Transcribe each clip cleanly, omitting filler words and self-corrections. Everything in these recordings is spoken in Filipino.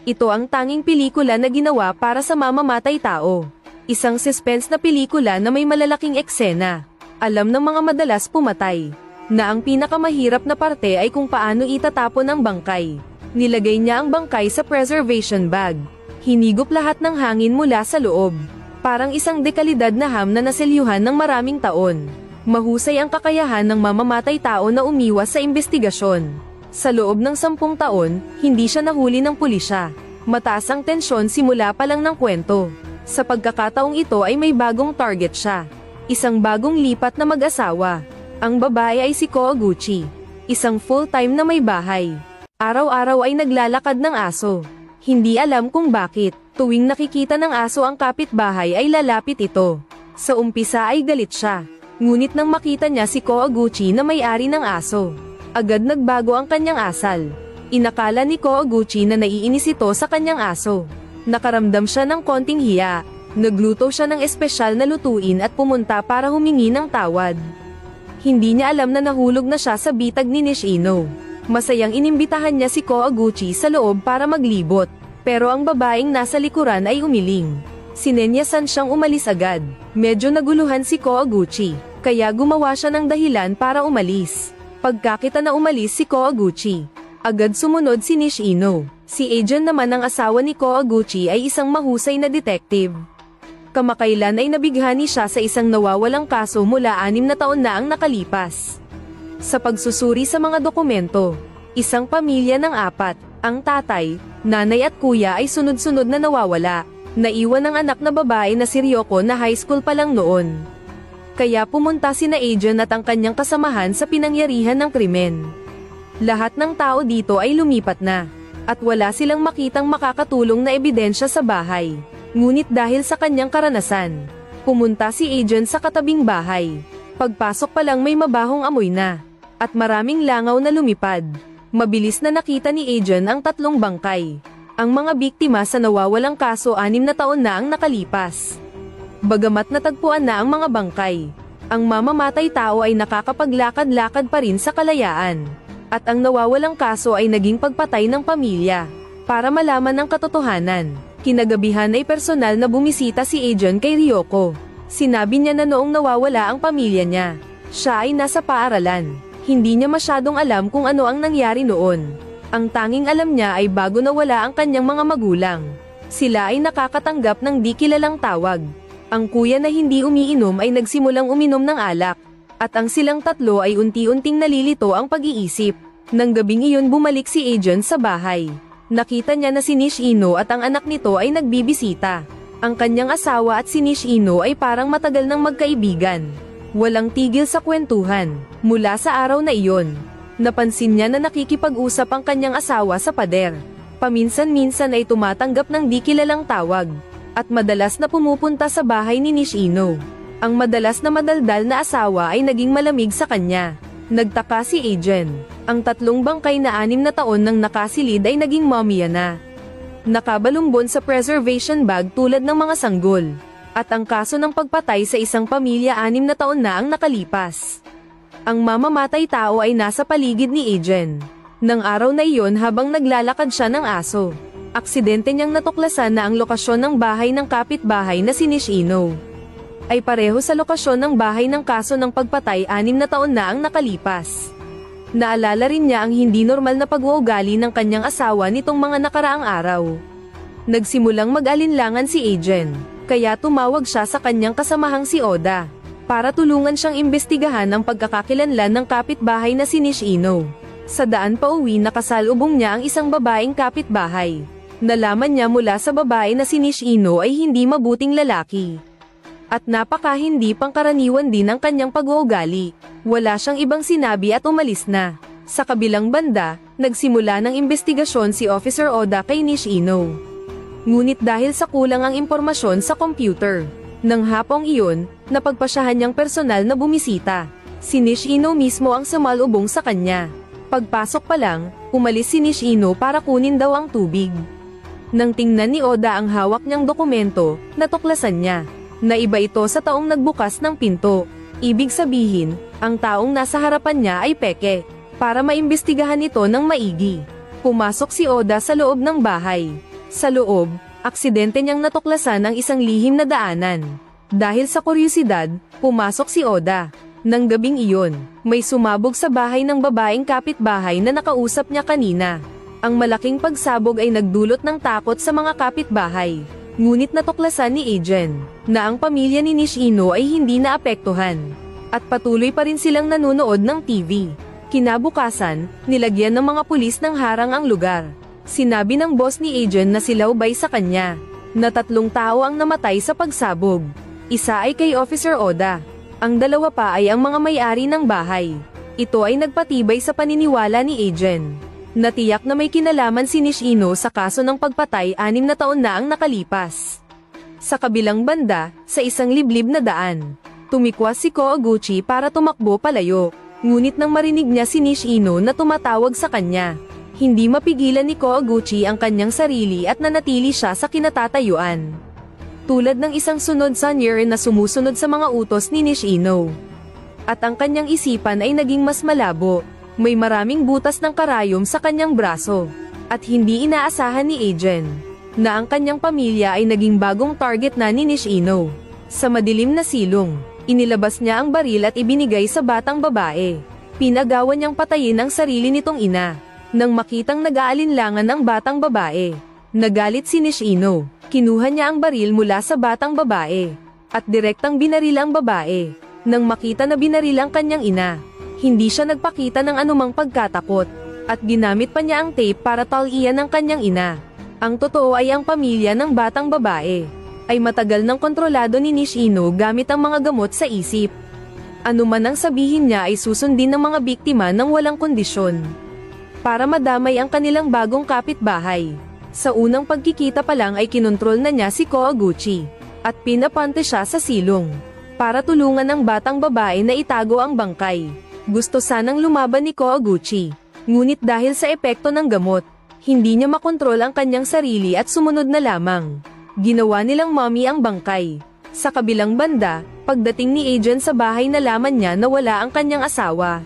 Ito ang tanging pelikula na ginawa para sa mamamatay tao. Isang suspense na pelikula na may malalaking eksena. Alam ng mga madalas pumatay, na ang pinakamahirap na parte ay kung paano itatapon ang bangkay. Nilagay niya ang bangkay sa preservation bag. Hinigop lahat ng hangin mula sa loob. Parang isang dekalidad na ham na naselyuhan ng maraming taon. Mahusay ang kakayahan ng mamamatay tao na umiwas sa investigasyon. Sa loob ng 10 taon, hindi siya nahuli ng pulisya. Mataas ang tensyon simula pa lang ng kwento. Sa pagkakataong ito ay may bagong target siya. Isang bagong lipat na mag-asawa. Ang babae ay si Koguchi. Isang full-time na may bahay. Araw-araw ay naglalakad ng aso. Hindi alam kung bakit, tuwing nakikita ng aso ang kapitbahay ay lalapit ito. Sa umpisa ay galit siya. Ngunit nang makita niya si Koguchi na may-ari ng aso, agad nagbago ang kanyang asal. Inakala ni Koguchi na naiinis ito sa kanyang aso. Nakaramdam siya ng konting hiya. Nagluto siya ng espesyal na lutuin at pumunta para humingi ng tawad. Hindi niya alam na nahulog na siya sa bitag ni Nishino. Masayang inimbitahan niya si Koguchi sa loob para maglibot, pero ang babaeng nasa likuran ay umiling. Sinenyasan siyang umalis agad. Medyo naguluhan si Koguchi, kaya gumawa siya ng dahilan para umalis. Pagkakita na umalis si Koguchi, agad sumunod si Nishino. Si Agent naman ang asawa ni Koguchi ay isang mahusay na detective. Kamakailan ay nabighani siya sa isang nawawalang kaso mula 6 na taon na ang nakalipas. Sa pagsusuri sa mga dokumento, isang pamilya ng 4, ang tatay, nanay at kuya ay sunod-sunod na nawawala. Naiwan ang anak na babae na si Ryoko na high school pa lang noon. Kaya pumunta sina Agent at ang kanyang kasamahan sa pinangyarihan ng krimen. Lahat ng tao dito ay lumipat na, at wala silang makitang makakatulong na ebidensya sa bahay. Ngunit dahil sa kanyang karanasan, pumunta si Agent sa katabing bahay. Pagpasok pa lang may mabahong amoy na, at maraming langaw na lumipad. Mabilis na nakita ni Agent ang 3 bangkay. Ang mga biktima sa nawawalang kaso 6 na taon na ang nakalipas. Bagamat natagpuan na ang mga bangkay, ang mamamatay tao ay nakakapaglakad-lakad pa rin sa kalayaan. At ang nawawalang kaso ay naging pagpatay ng pamilya. Para malaman ang katotohanan, kinagabihan ay personal na bumisita si Agent kay Ryoko. Sinabi niya na noong nawawala ang pamilya niya, siya ay nasa paaralan. Hindi niya masyadong alam kung ano ang nangyari noon. Ang tanging alam niya ay bago nawala ang kanyang mga magulang, sila ay nakakatanggap ng di kilalang tawag. Ang kuya na hindi umiinom ay nagsimulang uminom ng alak, at ang silang 3 ay unti-unting nalilito ang pag-iisip. Nang gabing iyon bumalik si Agent sa bahay. Nakita niya na si Nishino at ang anak nito ay nagbibisita. Ang kanyang asawa at si Nishino ay parang matagal nang magkaibigan. Walang tigil sa kwentuhan. Mula sa araw na iyon, napansin niya na nakikipag-usap ang kanyang asawa sa pader. Paminsan-minsan ay tumatanggap ng di kilalang tawag, at madalas na pumupunta sa bahay ni Nishino. Ang madalas na madaldal na asawa ay naging malamig sa kanya. Nagtaka si Agent. Ang 3 bangkay na 6 na taon nang nakasilid ay naging momya na. Nakabalumbon sa preservation bag tulad ng mga sanggol. At ang kaso ng pagpatay sa isang pamilya 6 na taon na ang nakalipas. Ang mamamatay tao ay nasa paligid ni Agent. Nang araw na iyon habang naglalakad siya ng aso, aksidente niyang natuklasan na ang lokasyon ng bahay ng kapitbahay na si Nishino ay pareho sa lokasyon ng bahay ng kaso ng pagpatay 6 na taon na ang nakalipas. Naalala rin niya ang hindi normal na pag-uugali ng kanyang asawa nitong mga nakaraang araw. Nagsimulang mag-alinlangan si Agent, kaya tumawag siya sa kanyang kasamahang si Oda, para tulungan siyang imbestigahan ang pagkakakilanlan ng kapitbahay na si Nishino. Sa daan pauwi nakasalubong niya ang isang babaeng kapitbahay. Nalaman niya mula sa babae na si Nishino ay hindi mabuting lalaki. At napaka-hindi pangkaraniwan din ang kanyang pag-uugali. Wala siyang ibang sinabi at umalis na. Sa kabilang banda, nagsimula ng investigasyon si Officer Oda kay Nishino. Ngunit dahil sa kulang ang impormasyon sa computer, nang hapong iyon, napagpasyahan niyang personal na bumisita. Si Nishino mismo ang sumalubong sa kanya. Pagpasok pa lang, umalis si Nishino para kunin daw ang tubig. Nang tingnan ni Oda ang hawak niyang dokumento, natuklasan niya na iba ito sa taong nagbukas ng pinto. Ibig sabihin, ang taong nasa harapan niya ay peke. Para maimbestigahan ito ng maigi, pumasok si Oda sa loob ng bahay. Sa loob, aksidente niyang natuklasan ang isang lihim na daanan. Dahil sa kuryosidad, pumasok si Oda. Nang gabing iyon, may sumabog sa bahay ng babaeng kapitbahay na nakausap niya kanina. Ang malaking pagsabog ay nagdulot ng takot sa mga kapitbahay. Ngunit natuklasan ni Agent na ang pamilya ni Nishino ay hindi naapektuhan. At patuloy pa rin silang nanonood ng TV. Kinabukasan, nilagyan ng mga pulis ng harang ang lugar. Sinabi ng boss ni Agent na silaubay sa kanya, na 3 tao ang namatay sa pagsabog. Isa ay kay Officer Oda. Ang 2 pa ay ang mga may-ari ng bahay. Ito ay nagpatibay sa paniniwala ni Agent. Natiyak na may kinalaman si Nishino sa kaso ng pagpatay 6 na taon na ang nakalipas. Sa kabilang banda, sa isang liblib na daan, tumikwas si Koguchi para tumakbo palayo. Ngunit nang marinig niya si Nishino na tumatawag sa kanya, hindi mapigilan ni Koguchi ang kanyang sarili at nanatili siya sa kinatatayuan. Tulad ng isang sunod sa Nier na sumusunod sa mga utos ni Nishino. At ang kanyang isipan ay naging mas malabo. May maraming butas ng karayom sa kanyang braso. At hindi inaasahan ni Agent na ang kanyang pamilya ay naging bagong target na ni Nishino. Sa madilim na silong, inilabas niya ang baril at ibinigay sa batang babae. Pinagawa niyang patayin ang sarili nitong ina. Nang makitang nag-aalinlangan ang batang babae, nagalit si Nishino. Kinuha niya ang baril mula sa batang babae. At direktang binaril ang babae. Nang makita na binaril ang kanyang ina, hindi siya nagpakita ng anumang pagkatakot. At ginamit pa niya ang tape para talian ang kanyang ina. Ang totoo ay ang pamilya ng batang babae ay matagal nang kontrolado ni Nishino gamit ang mga gamot sa isip. Ano man ang sabihin niya ay susundin ng mga biktima ng walang kondisyon. Para madamay ang kanilang bagong kapitbahay. Sa unang pagkikita pa lang ay kinontrol na niya si Koguchi. At pinapante siya sa silong. Para tulungan ang batang babae na itago ang bangkay. Gusto sanang lumaban ni Koguchi. Ngunit dahil sa epekto ng gamot, hindi niya makontrol ang kanyang sarili at sumunod na lamang. Ginawa nilang mommy ang bangkay. Sa kabilang banda, pagdating ni Agent sa bahay nalaman niya na wala ang kanyang asawa.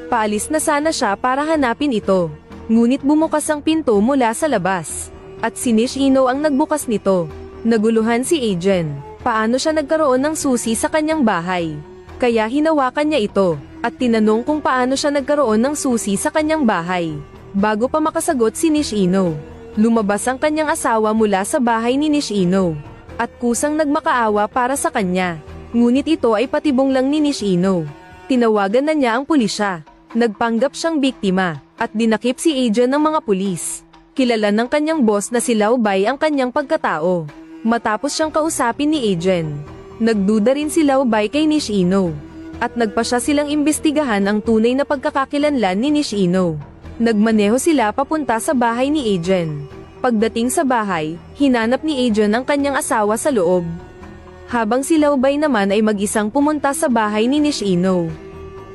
Paalis na sana siya para hanapin ito. Ngunit bumukas ang pinto mula sa labas. At si Nishino ang nagbukas nito. Naguluhan si Agent. Paano siya nagkaroon ng susi sa kanyang bahay? Kaya hinawakan niya ito. At tinanong kung paano siya nagkaroon ng susi sa kanyang bahay. Bago pa makasagot si Nishino, lumabas ang kanyang asawa mula sa bahay ni Nishino. At kusang nagmakaawa para sa kanya. Ngunit ito ay patibong lang ni Nishino. Tinawagan na niya ang pulisya. Nagpanggap siyang biktima, at dinakip si Agent ng mga pulis. Kilala ng kanyang boss na si Laubay ang kanyang pagkatao. Matapos siyang kausapin ni Agent, nagduda rin si Laubay kay Nishino. At nagpa siya silang imbestigahan ang tunay na pagkakakilanlan ni Nishino. Nagmaneho sila papunta sa bahay ni Agent. Pagdating sa bahay, hinanap ni Agent ang kanyang asawa sa loob. Habang si Laubay naman ay mag-isang pumunta sa bahay ni Nishino.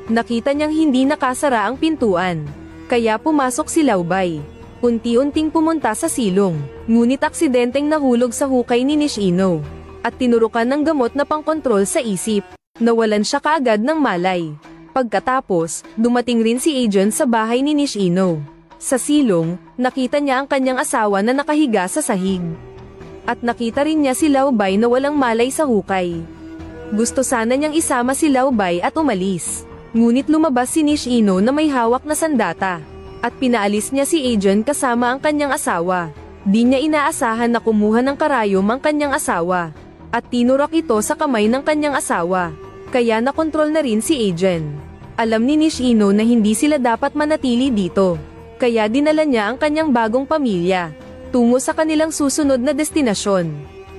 Nakita niyang hindi nakasara ang pintuan. Kaya pumasok si Laubay. Unti-unting pumunta sa silong. Ngunit aksidenteng nahulog sa hukay ni Nishino. At tinurukan ng gamot na pangkontrol sa isip. Nawalan siya kaagad ng malay. Pagkatapos, dumating rin si Agent sa bahay ni Nishino. Sa silong, nakita niya ang kanyang asawa na nakahiga sa sahig. At nakita rin niya si Laubay na walang malay sa hukay. Gusto sana niyang isama si Laubay at umalis. Ngunit lumabas si Nishino na may hawak na sandata. At pinaalis niya si Agent kasama ang kanyang asawa. Di niya inaasahan na kumuha ng karayom ang kanyang asawa. At tinurak ito sa kamay ng kanyang asawa. Kaya nakontrol na rin si Agent. Alam ni Nishino na hindi sila dapat manatili dito. Kaya dinala niya ang kanyang bagong pamilya tungo sa kanilang susunod na destinasyon.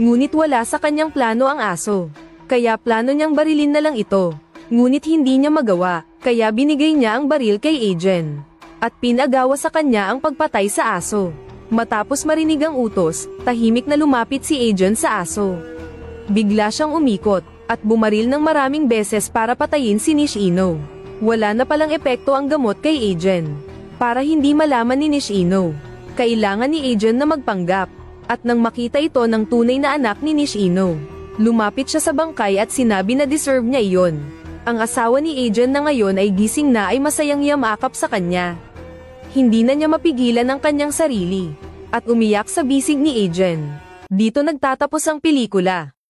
Ngunit wala sa kanyang plano ang aso. Kaya plano niyang barilin na lang ito. Ngunit hindi niya magawa, kaya binigay niya ang baril kay Agent. At pinagawa sa kanya ang pagpatay sa aso. Matapos marinig ang utos, tahimik na lumapit si Agent sa aso. Bigla siyang umikot, at bumaril ng maraming beses para patayin si Nishino. Wala na palang epekto ang gamot kay Agent. Para hindi malaman ni Nishino, kailangan ni Agent na magpanggap. At nang makita ito ng tunay na anak ni Nishino, lumapit siya sa bangkay at sinabi na deserve niya iyon. Ang asawa ni Agent na ngayon ay gising na ay masayang yamakap sa kanya. Hindi na niya mapigilan ang kanyang sarili. at umiyak sa bisig ni Adrian. Dito nagtatapos ang pelikula.